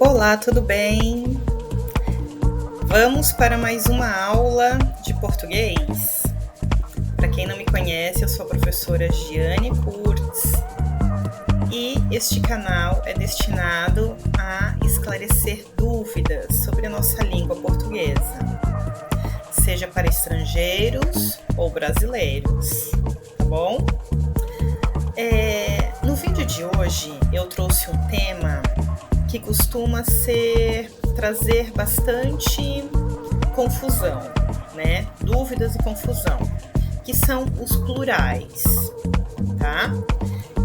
Olá, tudo bem? Vamos para mais uma aula de português. Para quem não me conhece, eu sou a professora Giane Kurtz e este canal é destinado a esclarecer dúvidas sobre a nossa língua portuguesa, seja para estrangeiros ou brasileiros, tá bom? No vídeo de hoje eu trouxe um tema que costuma trazer bastante confusão, né? Dúvidas e confusão, que são os plurais, tá?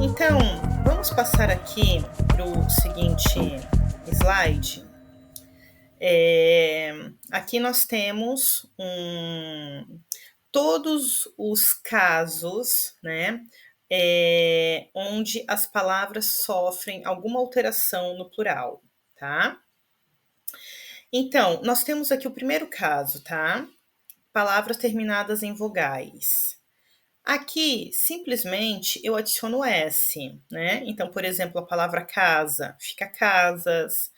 Então, vamos passar aqui para o seguinte slide. Aqui nós temos todos os casos, né? Onde as palavras sofrem alguma alteração no plural, tá? Então, nós temos aqui o primeiro caso, tá? Palavras terminadas em vogais. Aqui, simplesmente, eu adiciono S, né? Então, por exemplo, a palavra casa, fica casas,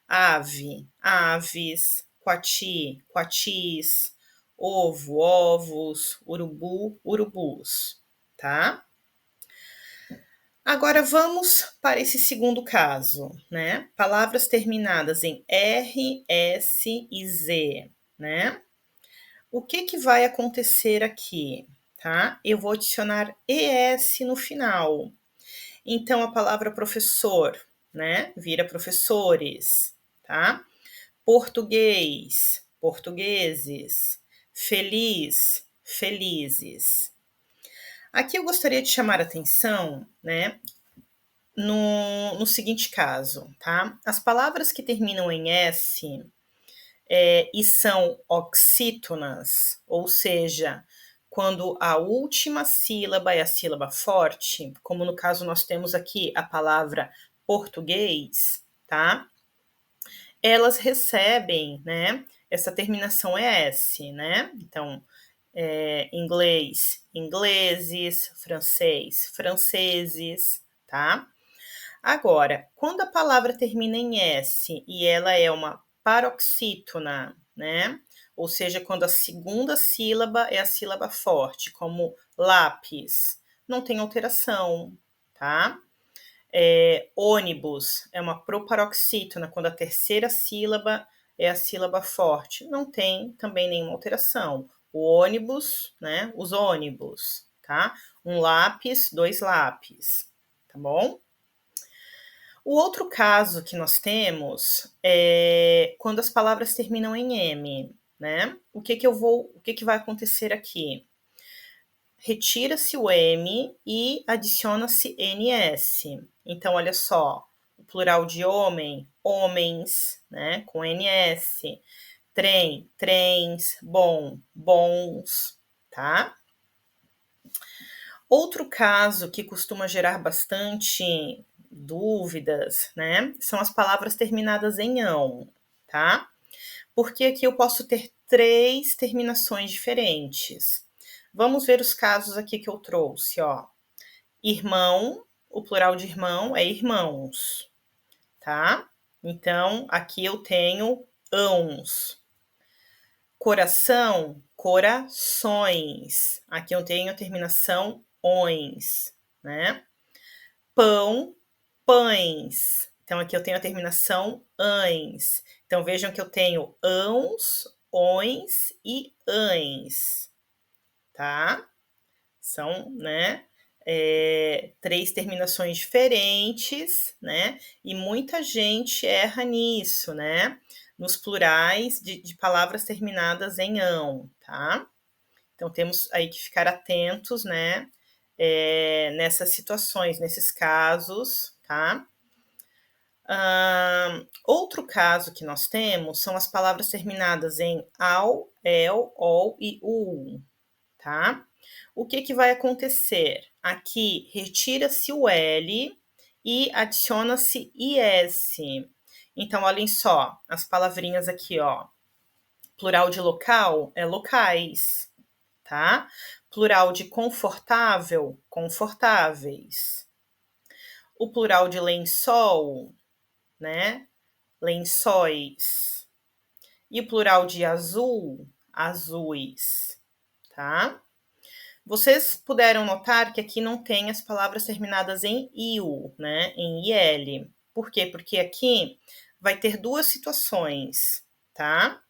ave, aves, coati, coatis, ovo, ovos, urubu, urubus, tá? Agora vamos para esse segundo caso, né? Palavras terminadas em R, S e Z, né? O que vai acontecer aqui, tá? Eu vou adicionar ES no final. Então, a palavra professor, né? Vira professores, tá? Português, portugueses. Feliz, felizes. Aqui eu gostaria de chamar a atenção, né? No seguinte caso, tá? As palavras que terminam em S e são oxítonas, ou seja, quando a última sílaba é a sílaba forte, como no caso nós temos aqui a palavra português, tá? Elas recebem, né? Essa terminação é S, né? Então, inglês, ingleses, francês, franceses, tá? Agora, quando a palavra termina em S e ela é uma paroxítona, né? Ou seja, quando a segunda sílaba é a sílaba forte, como lápis, não tem alteração, tá? Ônibus é uma proparoxítona, quando a terceira sílaba é a sílaba forte, não tem também nenhuma alteração. O ônibus, né? Os ônibus, tá? Um lápis, dois lápis, tá bom? O outro caso que nós temos é quando as palavras terminam em M, né? O que vai acontecer aqui? Retira-se o M e adiciona-se NS. Então, olha só, o plural de homem, homens, né? Com NS. Trem, trens, bom, bons, tá? Outro caso que costuma gerar bastante dúvidas, né, são as palavras terminadas em ão, tá? Porque aqui eu posso ter 3 terminações diferentes. Vamos ver os casos aqui que eu trouxe, ó. Irmão, o plural de irmão é irmãos, tá? Então, aqui eu tenho ãos. Coração, corações. Aqui eu tenho a terminação ons, né? Pão, pães. Então, aqui eu tenho a terminação ães. Então, vejam que eu tenho ãos, ões e ães, tá? São, né, 3 terminações diferentes, né? E muita gente erra nisso, né? Nos plurais de palavras terminadas em ão, tá? Então, temos aí que ficar atentos, né? Nessas situações, nesses casos, tá? Outro caso que nós temos são as palavras terminadas em ao, el, ol e ul, tá? O que vai acontecer? Aqui retira-se o L e adiciona-se IS. Então, olhem só, as palavrinhas aqui, ó. Plural de local é locais, tá? Plural de confortável, confortáveis. O plural de lençol, né? lençóis. E o plural de azul, azuis, tá? Vocês puderam notar que aqui não tem as palavras terminadas em "il", né, em "il". Por quê? Porque aqui vai ter 2 situações, tá?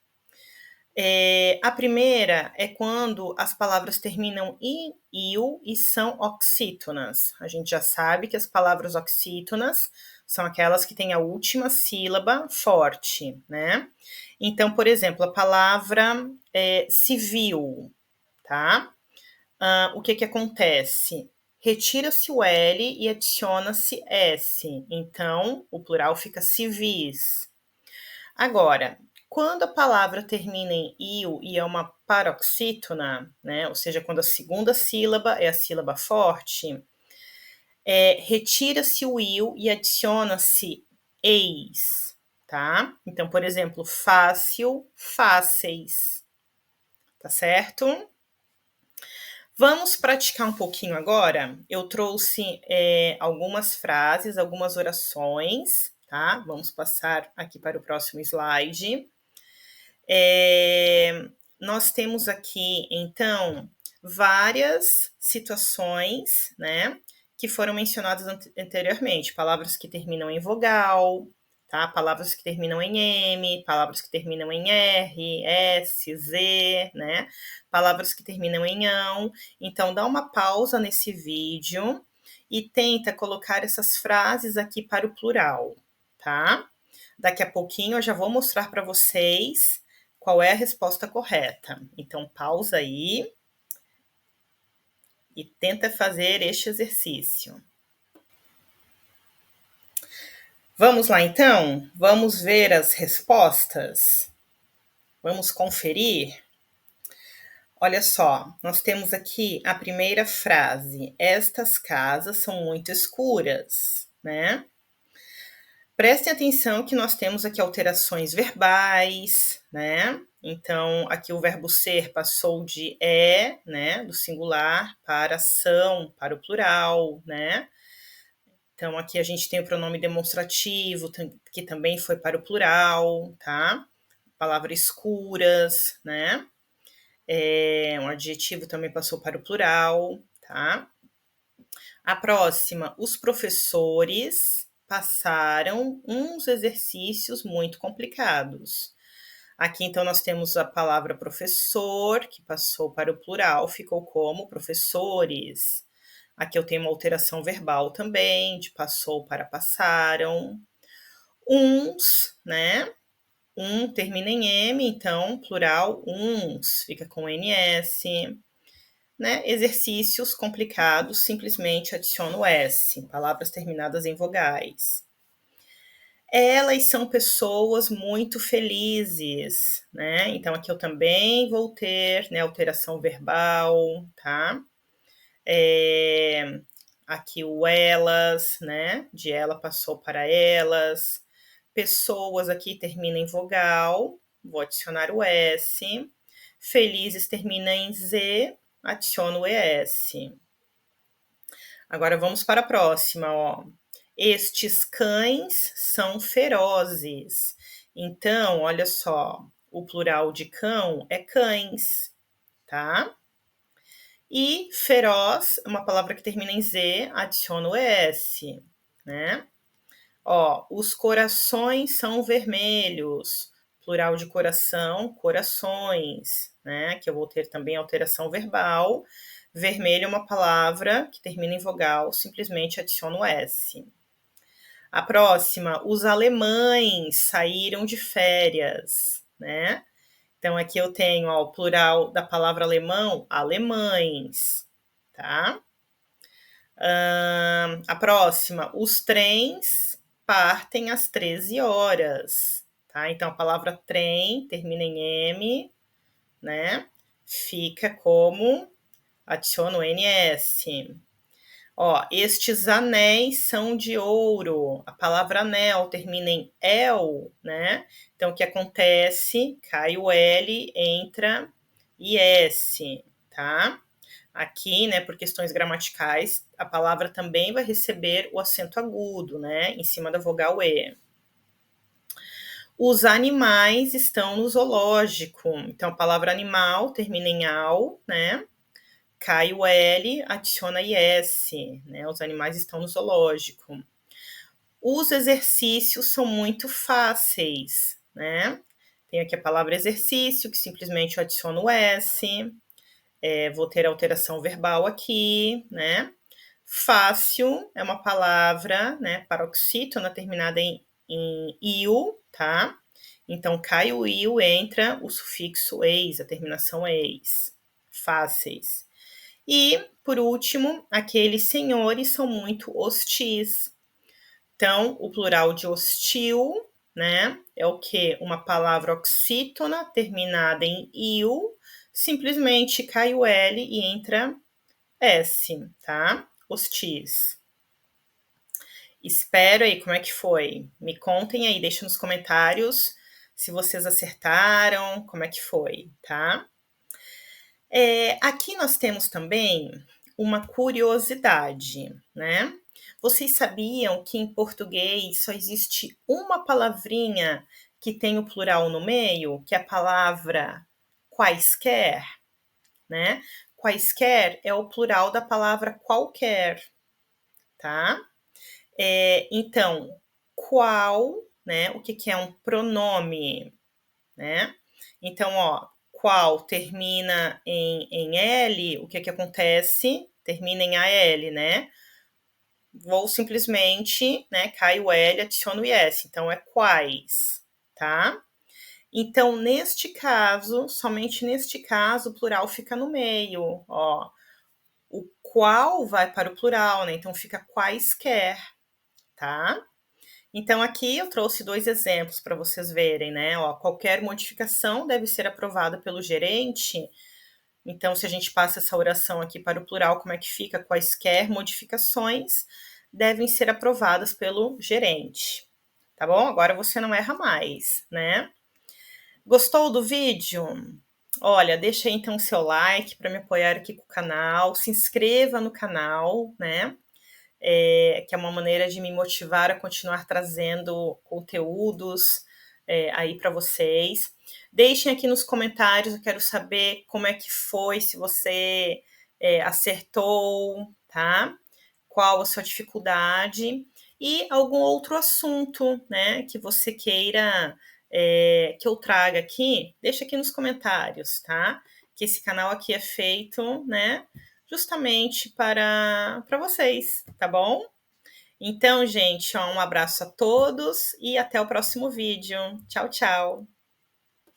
A primeira é quando as palavras terminam em "il" e são oxítonas. A gente já sabe que as palavras oxítonas são aquelas que têm a última sílaba forte, né? Então, por exemplo, a palavra civil, tá? O que acontece? Retira-se o L e adiciona-se S. Então, o plural fica civis. Agora, quando a palavra termina em "il" e é uma paroxítona, né, ou seja, quando a segunda sílaba é a sílaba forte, retira-se o "il" e adiciona-se "eis", tá? Então, por exemplo, fácil, fáceis, tá certo? Vamos praticar um pouquinho agora? Eu trouxe algumas frases, algumas orações, tá? Vamos passar aqui para o próximo slide. Nós temos aqui, então, várias situações, né, que foram mencionadas anteriormente. Palavras que terminam em vogal, tá? Palavras que terminam em M, palavras que terminam em R, S, Z, né? Palavras que terminam em ão. Então, dá uma pausa nesse vídeo e tenta colocar essas frases aqui para o plural, tá? Daqui a pouquinho eu já vou mostrar para vocês qual é a resposta correta. Então, pausa aí e tenta fazer este exercício. Vamos lá, então? Vamos ver as respostas? Vamos conferir? Olha só, nós temos aqui a primeira frase. Estas casas são muito escuras, né? Prestem atenção que nós temos aqui alterações verbais, né? Então, aqui o verbo ser passou de né, do singular, para são, para o plural, né? Então, aqui a gente tem o pronome demonstrativo, que também foi para o plural, tá? Palavra escuras, né? Um adjetivo também passou para o plural, tá? A próxima, os professores passaram uns exercícios muito complicados. Aqui, então, nós temos a palavra professor, que passou para o plural, ficou como professores. Aqui eu tenho uma alteração verbal também, de passou para passaram. Uns, né? Termina em M, então, plural, uns, fica com NS. Né? Exercícios complicados, simplesmente adiciono o S, palavras terminadas em vogais. Elas são pessoas muito felizes, né? Então, aqui eu também vou ter, né, alteração verbal, tá? Aqui o elas, né? De ela passou para elas. Pessoas aqui termina em vogal, vou adicionar o S. Felizes termina em Z, adiciono o ES. Agora vamos para a próxima, ó. Estes cães são ferozes. Então, olha só, o plural de cão é cães, tá? E feroz, uma palavra que termina em Z, adiciono o ES, né? Ó, os corações são vermelhos. Plural de coração, corações, né? Que eu vou ter também alteração verbal. Vermelho é uma palavra que termina em vogal, simplesmente adiciono S. A próxima, os alemães saíram de férias, né? Então, aqui eu tenho ó, o plural da palavra alemão, alemães, tá? A próxima, os trens partem às 13 horas, tá? Então, a palavra trem termina em M, né? Fica como, adiciono o NS. Ó, estes anéis são de ouro. A palavra anel termina em el, né? Então, o que acontece? Cai o L, entra IS, tá? Aqui, né, por questões gramaticais, a palavra também vai receber o acento agudo, né, em cima da vogal E. Os animais estão no zoológico. Então, a palavra animal termina em "al", né? Cai o L, adiciona IS, né? Os animais estão no zoológico. Os exercícios são muito fáceis, né? Tem aqui a palavra exercício, que simplesmente eu adiciono o S. Vou ter alteração verbal aqui, né? Fácil é uma palavra, né, paroxítona terminada em "il", tá? Então, cai o "il", entra o sufixo "eis", a terminação "eis". Fáceis. E, por último, aqueles senhores são muito hostis. Então, o plural de hostil, né, é o quê? Uma palavra oxítona terminada em "il", simplesmente cai o L e entra S, tá? Hostis. Espero aí, como é que foi? Me contem aí, deixem nos comentários se vocês acertaram, como é que foi, tá? Aqui nós temos também uma curiosidade, né? Vocês sabiam que em português só existe uma palavrinha que tem o plural no meio, que é a palavra quaisquer, né? Quaisquer é o plural da palavra qualquer, tá? Então, qual, né? O que é um pronome, né? Então, ó, qual termina em L, o que acontece? Termina em AL, né? Vou simplesmente, né, cai o L, adiciono o IS, então é quais, tá? Então, neste caso, somente neste caso, o plural fica no meio, ó. O qual vai para o plural, né? Então fica quaisquer, tá? Então, aqui eu trouxe 2 exemplos para vocês verem, né? Ó, qualquer modificação deve ser aprovada pelo gerente. Então, se a gente passa essa oração aqui para o plural, como é que fica? Quaisquer modificações devem ser aprovadas pelo gerente. Tá bom? Agora você não erra mais, né? Gostou do vídeo? Olha, deixa aí então o seu like para me apoiar aqui com o canal, se inscreva no canal, né? Que é uma maneira de me motivar a continuar trazendo conteúdos aí para vocês. Deixem aqui nos comentários, eu quero saber como é que foi, se você acertou, tá? Qual a sua dificuldade e algum outro assunto, né, que você queira que eu traga aqui, deixa aqui nos comentários, tá? Que esse canal aqui é feito, né, justamente para vocês, tá bom? Então, gente, ó, um abraço a todos e até o próximo vídeo. Tchau, tchau!